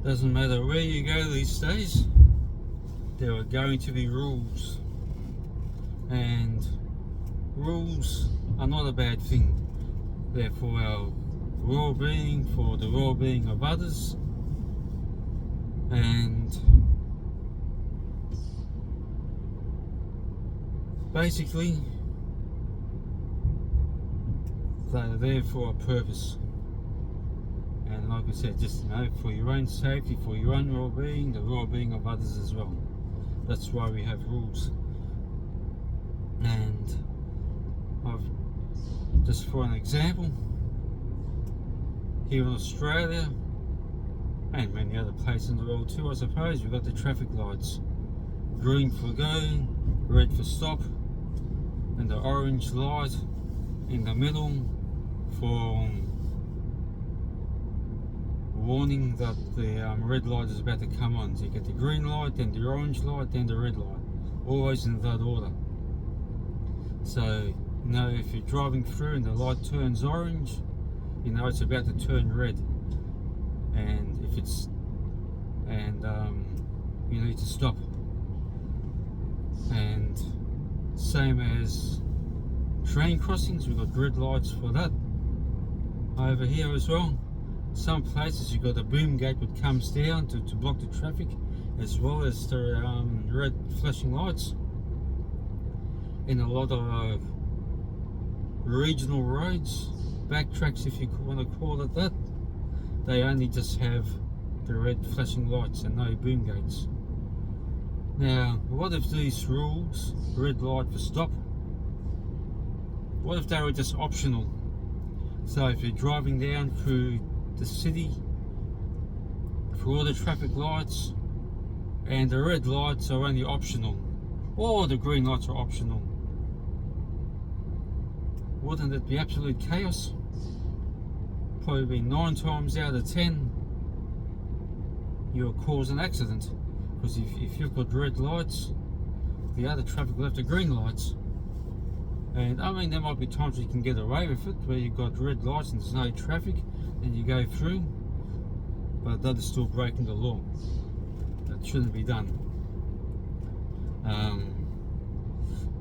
Doesn't matter where you go these days, there are going to be rules, and rules are not a bad thing. They're for our well-being, for the well-being of others, and basically they're there for a purpose. And like I said, just for your own safety, for your own well-being, the well-being of others as well. That's why we have rules. And just for an example, here in Australia and many other places in the world too, I suppose, we've got the traffic lights: green for go, red for stop, and the orange light in the middle for warning that the red light is about to come on. So you get the green light, then the orange light, then the red light, always in that order. So if you're driving through and the light turns orange, it's about to turn red, and if it's you need to stop. And same as train crossings, we've got red lights for that over here as well. Some places you've got a boom gate that comes down to block the traffic, as well as the red flashing lights. In a lot of regional roads, backtracks if you want to call it that, they only just have the red flashing lights and no boom gates. Now, what if these rules, red light for stop, what if they were just optional? So if you're driving down through the city, for all the traffic lights, and the red lights are only optional, or the green lights are optional, wouldn't it be absolute chaos? Probably 9 times out of 10 you'll cause an accident, because if you've got red lights, the other traffic will have the green lights. And I mean, there might be times you can get away with it, where you've got red lights and there's no traffic, and you go through, but that is still breaking the law. That shouldn't be done.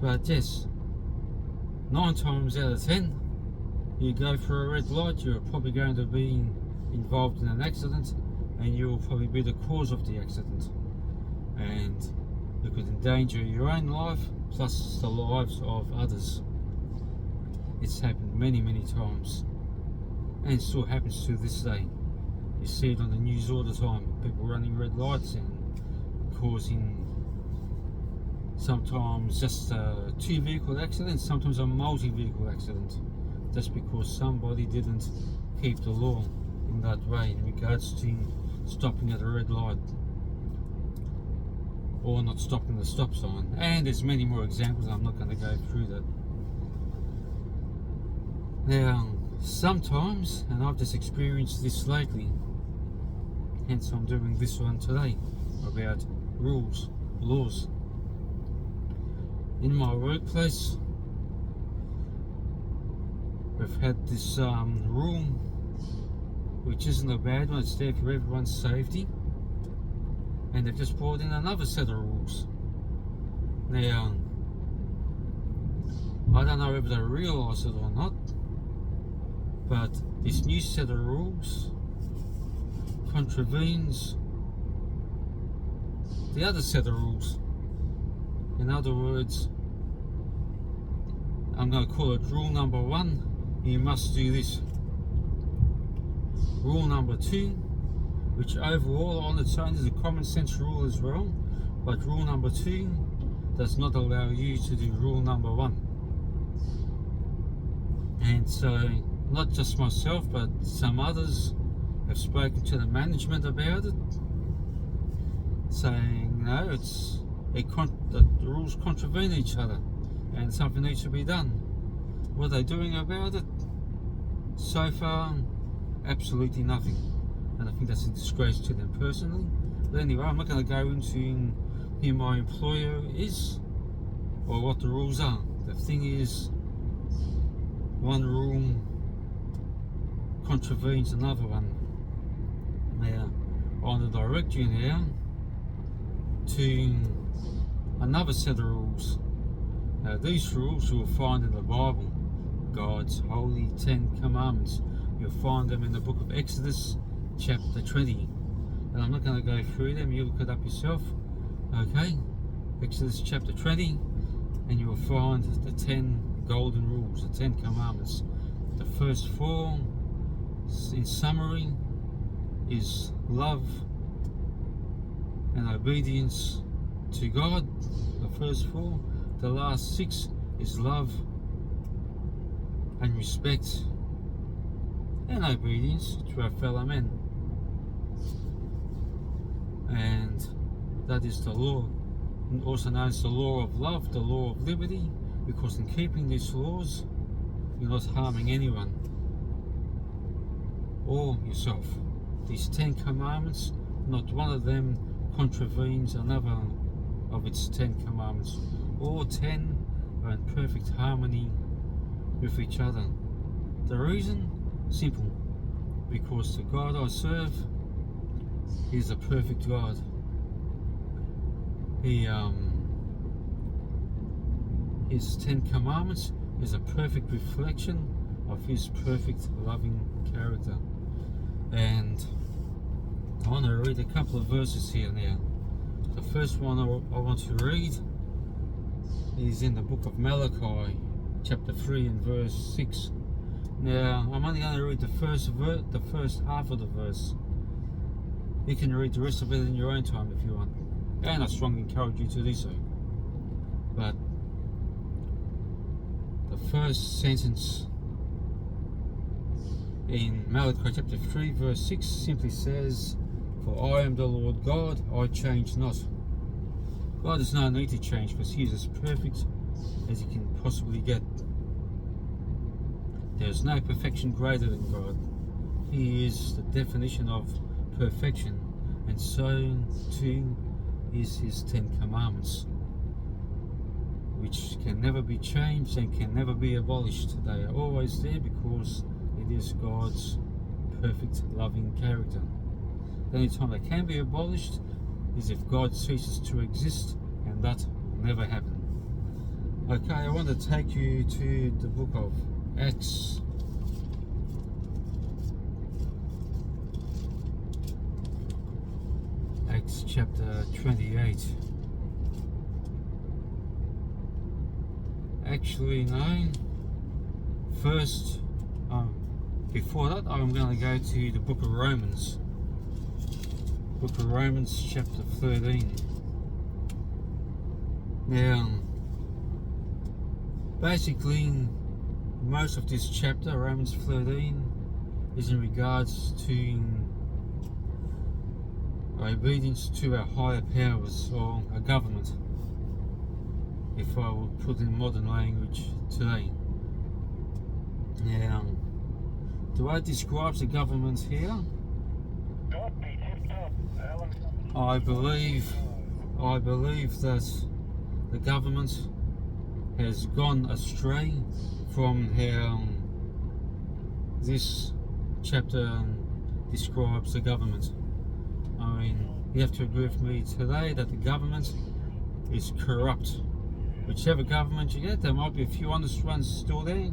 But yes, 9 times out of 10, you go for a red light, you're probably going to be involved in an accident, and you will probably be the cause of the accident, and you could endanger your own life plus the lives of others. It's happened many times, and still happens to this day. You see it on the news all the time, people running red lights and causing sometimes just a 2-vehicle accident, sometimes a multi-vehicle accident, just because somebody didn't keep the law in that way in regards to stopping at a red light or not stopping the stop sign. And there's many more examples, I'm not going to go through that. Now, sometimes, and I've just experienced this lately, hence I'm doing this one today, about rules, laws. In my workplace, we've had this rule, which isn't a bad one, it's there for everyone's safety, and they've just brought in another set of rules. Now, I don't know whether they realise it or not, but this new set of rules contravenes the other set of rules. In other words, I'm going to call it rule number 1, you must do this. Rule number 2, which overall on its own is a common sense rule as well, but rule number 2 does not allow you to do rule number 1. And so, not just myself, but some others have spoken to the management about it, saying, the rules contravene each other and something needs to be done. What are they doing about it? So far, absolutely nothing. And I think that's a disgrace to them personally. But anyway, I'm not going to go into who my employer is or what the rules are. The thing is, one rule contravenes another one. Now, want to direct you now to another set of rules. Now these rules you'll find in the Bible, God's holy 10 commandments. You'll find them in the book of Exodus chapter 20. And I'm not going to go through them, you look it up yourself. Okay, Exodus chapter 20, and you will find the 10 golden rules, the 10 commandments. The first 4, in summary, is love and obedience to God, the first 4. The last 6 is love and respect and obedience to our fellow men. And that is the law, also known as the law of love, the law of liberty, because in keeping these laws, you're not harming anyone or yourself. These 10 commandments, not one of them contravenes another of its 10 commandments. All 10 are in perfect harmony with each other. The reason? Simple. Because the God I serve is a perfect God. His 10 commandments is a perfect reflection of his perfect loving character. And I want to read a couple of verses here now. The first one I want to read is in the book of Malachi, chapter 3 and verse 6. Now, I'm only going to read the first half of the verse. You can read the rest of it in your own time if you want. And I strongly encourage you to do so. But the first sentence in Malachi chapter 3 verse 6 simply says, "For I am the Lord God, I change not." God does not need to change because he is as perfect as he can possibly get. There is no perfection greater than God. He is the definition of perfection, and so too is his 10 commandments, which can never be changed and can never be abolished. They are always there because it is God's perfect loving character. The only time they can be abolished is if God ceases to exist, and that will never happen. Okay, I want to take you to the book of Acts. Acts chapter 28. Actually, no. First, before that, I'm going to go to the book of Romans. Book of Romans chapter 13. Now, basically, most of this chapter, Romans 13, is in regards to obedience to our higher powers or a government, if I would put in modern language today. Now, the way it describes the government here, I believe that the government has gone astray from how this chapter describes the government. I mean, you have to agree with me today that the government is corrupt. Whichever government you get, there might be a few honest ones still there,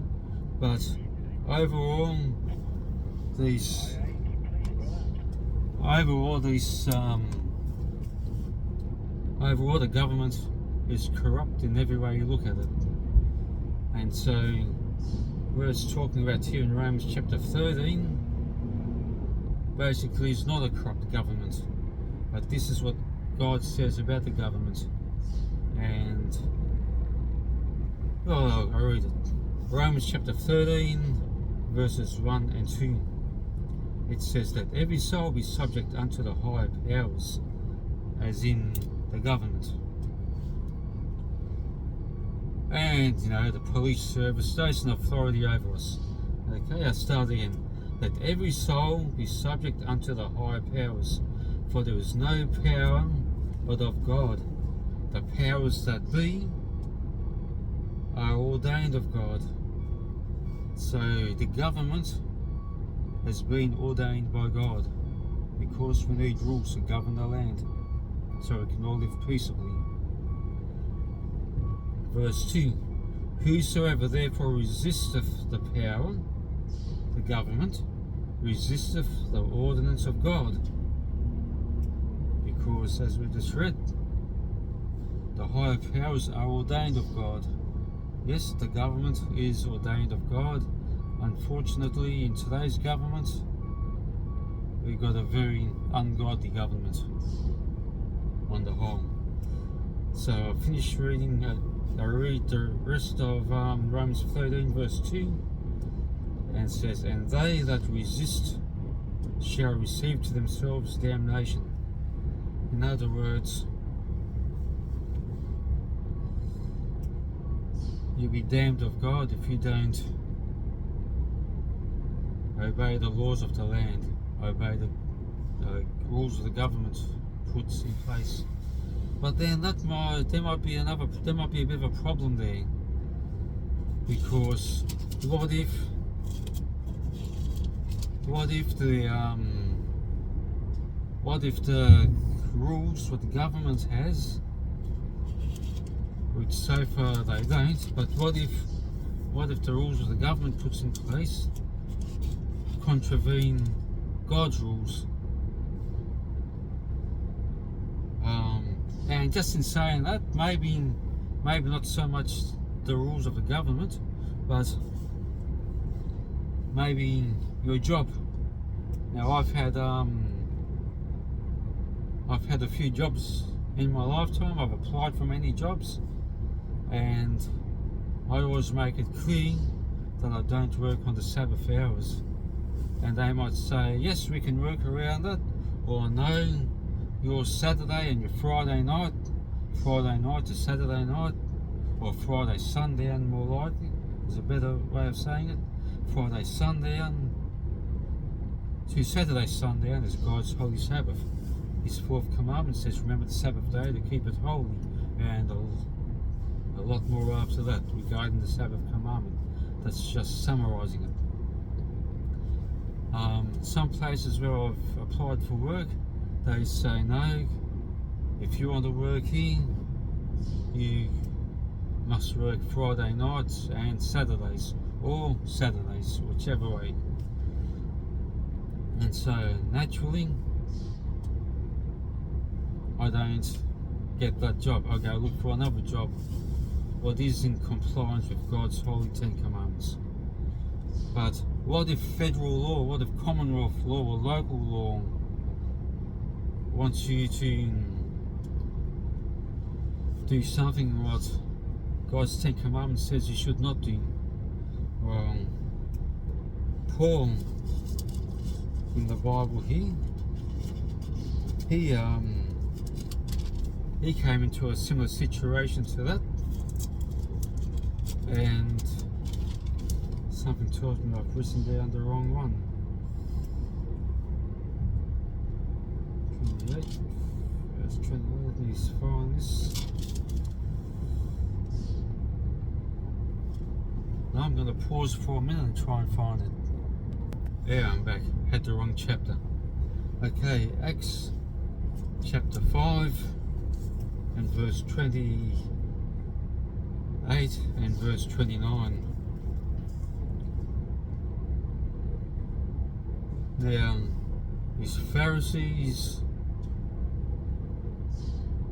but overall the government is corrupt in every way you look at it. And so where it's talking about here in Romans chapter 13, basically it's not a corrupt government, but this is what God says about the government. And well, I'll read it. Romans chapter 13 verses 1 and 2. It says that every soul be subject unto the higher powers, as in the government. And, the police service, those in authority over us. Okay, I start again. That every soul be subject unto the higher powers, for there is no power but of God. The powers that be are ordained of God. So the government has been ordained by God, because we need rules to govern the land, so we can all live peaceably. Verse 2, whosoever therefore resisteth the power, the government, resisteth the ordinance of God. Because, as we just read, the higher powers are ordained of God. Yes, the government is ordained of God. Unfortunately, in today's government, we've got a very ungodly government on the whole. So I finished reading, I read the rest of Romans 13 verse 2, and it says, and they that resist shall receive to themselves damnation. In other words, you'll be damned of God if you don't obey the laws of the land, obey the rules of the government puts in place. But then there might be a bit of a problem there, because what if the rules what the government has, which so far they don't, but what if the rules of the government puts in place contravene God's rules? And just in saying that, maybe not so much the rules of the government, but maybe your job. Now I've had a few jobs in my lifetime. I've applied for many jobs, and I always make it clear that I don't work on the Sabbath hours. And they might say, yes, we can work around it, or no, your Saturday and your Friday night to Saturday night, or Friday sundown more likely, is a better way of saying it. Friday sundown to Saturday sundown is God's holy Sabbath. His fourth commandment says, remember the Sabbath day to keep it holy, and a lot more after that regarding the Sabbath commandment. That's just summarizing it. Some places where I've applied for work, they say no, if you want to work here, you must work Friday nights and Saturdays, or Saturdays, whichever way. And so naturally, I don't get that job. I go look for another job what is in compliance with God's holy Ten Commandments. But what if federal law, what if Commonwealth law or local law wants you to do something what God's Ten Commandments says you should not do? Well, Paul in the Bible here, he came into a similar situation to that, and something tells me I've written down the wrong one. 28, verse 28, let me find this. Now I'm going to pause for a minute and try and find it. Yeah, I'm back. Had the wrong chapter. Okay, Acts chapter 5 and verse 28 and verse 29. Now, these Pharisees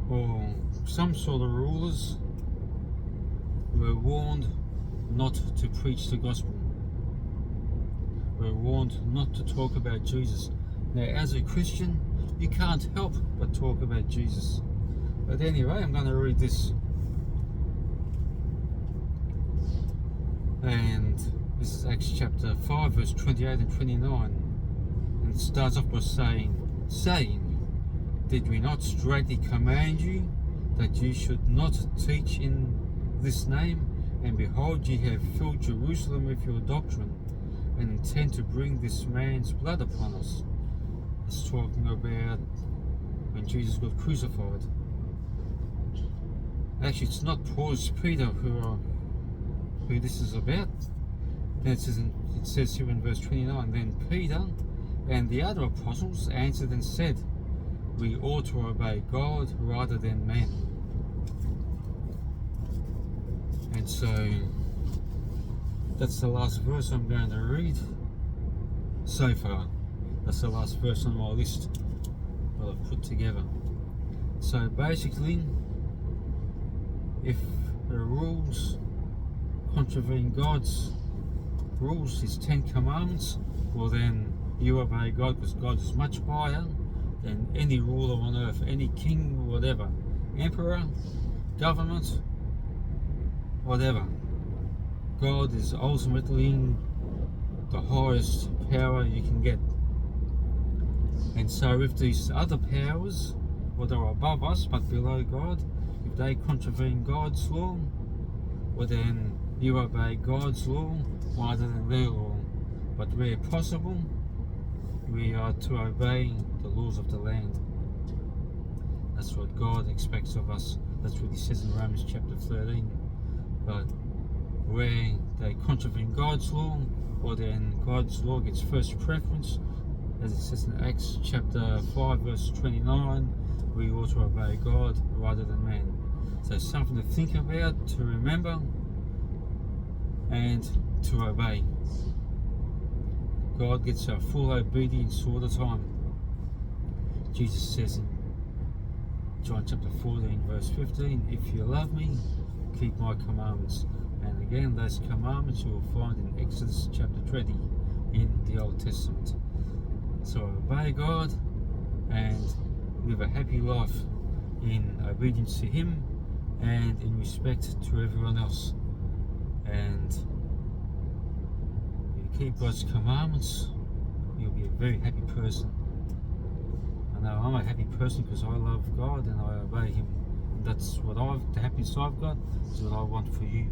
or some sort of rulers were warned not to preach the gospel. We're warned not to talk about Jesus. Now, as a Christian, you can't help but talk about Jesus. But anyway, I'm going to read this. And this is Acts chapter 5, verse 28 and 29. And it starts off by saying, did we not straightly command you that you should not teach in this name? And behold, ye have filled Jerusalem with your doctrine, and intend to bring this man's blood upon us. It's talking about when Jesus got crucified. Actually, it's not Paul, it's Peter who this is about. Then it says here in verse 29, then Peter And the other apostles answered and said, we ought to obey God rather than men. And so that's the last verse I'm going to read so far. That's the last verse on my list that I've put together. So basically, if the rules contravene God's rules, his 10 commandments, well then you obey God, because God is much higher than any ruler on earth, any king, whatever, emperor, government, whatever. God is ultimately the highest power you can get. And so if these other powers, what are above us but below God, if they contravene God's law, well then you obey God's law rather than their law. But where possible, we are to obey the laws of the land. That's what God expects of us. That's what he says in Romans chapter 13. But where they contravene God's law, or then God's law gets first preference, as it says in Acts chapter 5 verse 29, we ought to obey God rather than man. So something to think about, to remember, and to obey. God gets our full obedience all the time. Jesus says in John chapter 14 verse 15, if you love me, keep my commandments. And again, those commandments you will find in Exodus chapter 20 in the Old Testament. So obey God and live a happy life in obedience to him and in respect to everyone else. And if you keep God's commandments, you'll be a very happy person. I know I'm a happy person because I love God and I obey him. And that's what the happiness I've got is what I want for you.